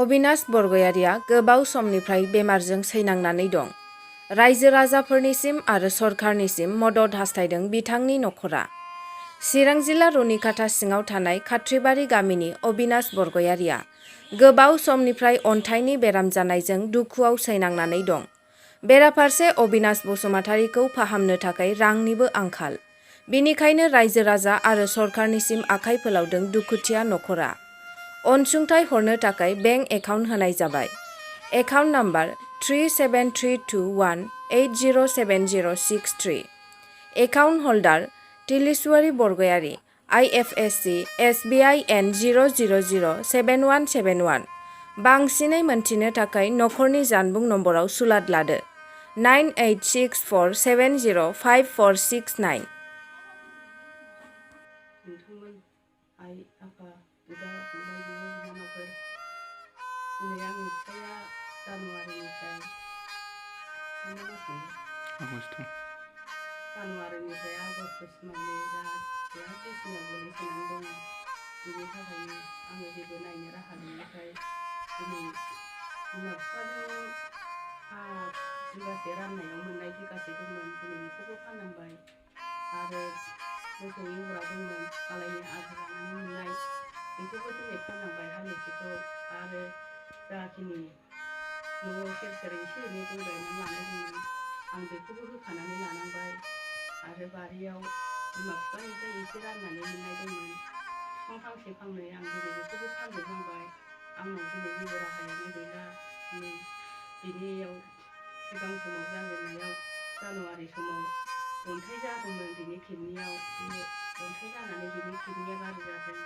अबिनाश बरगयारिया गोबाव समनिफ्राय बेमारजों सैनांनानै दं। रायजो राजाफोरनिसिम आरो सरकारनिसिम मदद हास्थायदों बिथांनि नखरा। चिरां जिल्ला रुनिखाथा सिङाव थानाय खाथ्रिबारि गामिनि अबिनाश बरगयारिया गोबाव समनिफ्राय अन्थाइनि बेराम जानायजों दुखुआव सैनांनानै दं। बेराफारसे अबिनाश बसुमतारीखौ फाहामनो थाखाय रांनिबो आंखाल। बिनिखायनो रायजो राजा आरो सरकारनिसिम आखाइ फोलावदों दुखुथिया नखरा। अनसुंथाइ हरनो थाखाय बेंक एकाउन्ट होनाय जाबाय। Account number 3732180706 account holder Tileshwari Bargayari IFSC SBIN 0007171। बांसिनै मोनथिनो थाखाय नखरनि जानबुं नम्बराव सुलाद लादो 9864705469। नोंथांमोन आइ आफा बिदा फंबाय बिब' बिनानावफोर, दिनै आंनि फिसाया जानुवारिनिफ्राय आगष्टसिमावनो बिराद बिसिनायाव गोलैसोनानै दङ। बिनि थाखायनो आङो जेबो नायनो राहा गैयिखाय दिनै बिमा बिफाजों हा बिगासे राननायाव मोननाय बिगासे दंमोन, दिनै बेखौबो फाननांबाय। आरो मोसौ एवग्रा दंमोन मालायनि आदि लानानै मोननाय, बेखौबो दिनै फाननांबाय हालिसेखौ। आरो जाखिनि न'आव सेर सेर एसे एनै गय गायनानै लानाय दंमोन, आं बेखौबो होखानानै लानांबाय। आरो बारियाव बिमा बिफानिफ्राय एसे राननानै मोननाय दंमोन, बिफां फांसे फांनै, आं दिनै बेखौबो फानजोबनांबाय। आंनाव दिनै जेबो राहायानो गैला। दिनै बिनियाव सिगां समाव जाजेननायाव जानुवारि समाव अन्थाइ जादोंमोन बिनि किडनियाव। बे अन्थाइ जानानै बिनि किडनिया गाज्रि जादों।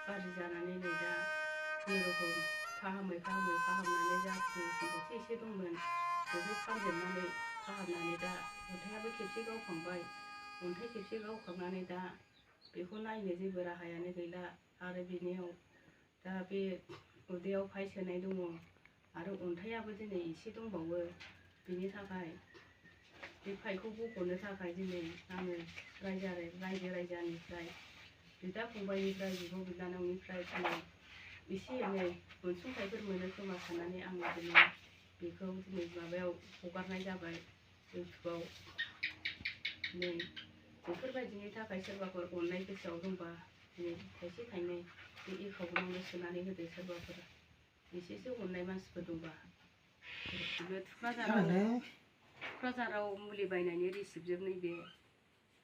गाज्रि जानानै नै दा खुनुरुखुम फाहामनानै जाखिनि सम्पथि एसे दंमोन बेखौ फानजोबनानै फाहामनानै दा अन्थाइयाबो खेबसे गावखांबाय। अन्थाइ खेबसे गावखांनानै दा बेखौ नायनो जेबो राहायानो गैला। आरो बिनियाव दा बे उदैयाव फाइस होनाय दङ आरो अन्थाइयाबो दिनै एसे दंबावो। बिनि थाखाय बे फाइखौ बख'नो थाखाय दिनै आङो रायजो राजानिफ्राय, बिदा फंबायनिफ्राय, बिब' बिनानावनिफ्राय दिनै एसे एनै अनसुंथाइफोर मोनो खोमा साननानै आङो दिनै बेखौ दिनै माबायाव हगारनाय जाबाय इउटुबाव। दिनै बेफोरबायदिनि थाखाय सोरबाफोर अननाय गोसोआव दंबा दिनै थाइसे थाइनै बे एकाउन्टावनो सोनानै होदो। सोरबाफोर एसेसो अननाय मानसिफोर दंबा। थुक्राझाराव मुलि बायनायनि रिसिप्ट नैबे,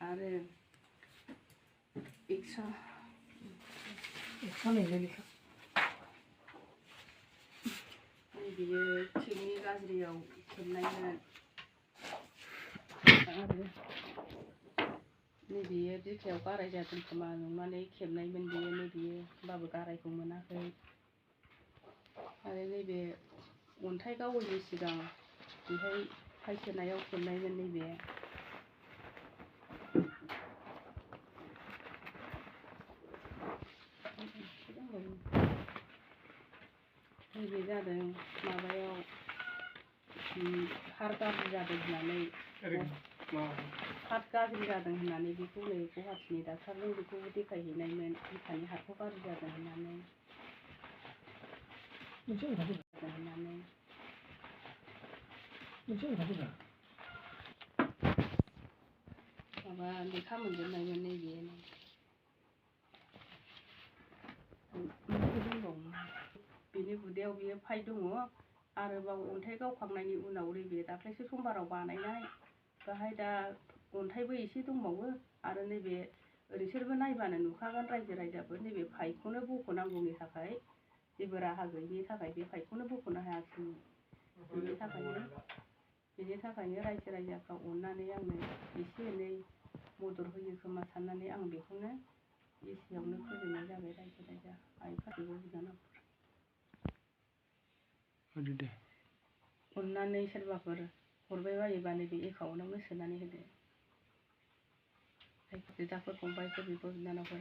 आरो बियो किडनि गाज्रियाव खेबनायमोन। आरो नैबेयो बिखायाव गाराय जादों खोमा नंनानै खेबनायमोन बेयो, नैबेयो होमबाबो गारायखौ मोनाखै। आरो नैबे अन्थाइ गावैनि सिगां बेहाय फाइस होनायाव खेबनायमोन नैबे। नैबे जादों माबायाव हार्ट गाज्रि जादों होननानै, बेखौ नै गुवाहाटिनि डाक्टारजों बेखौबो देखायहैनायमोन। बिखानि हार्टखौ गाज्रि जादों होननानै माबा लेखा मोनजोबनायमोन। नैबे बिनि उदैयाव बियो फाइ दङ। आरोबाव अन्थाइ गावखांनायनि उनाव नैबे दाख्लैसो समबाराव बानायनाय, बेहाय दा अन्थाइबो एसे दंबावो। आरो नैबे ओरैसोरबो नायबानो नुखागोन रायजो राजाफोर, नैबे फाइखौनो बख'नांगौनि थाखाय जेबो राहा गैयिनि थाखाय बे फाइखौनो बख'नो हायाखिसै। बिनि थाखायनो रायजो राजाफ्रा अननानै आंनो एसे एनै मदद होयो खोमा साननानै आं बेखौनो एसेयावनो फोजोबनाय जाबाय। रायजो राजा आइफोर, बिब' बिनानावफोर, अननानै सोरबाफोर हरबाय बायोबा नैबे एकाउन्टावनो सोनानै होदो। बिदाफोर फंबायफोर, बिब' बिनानावफोर।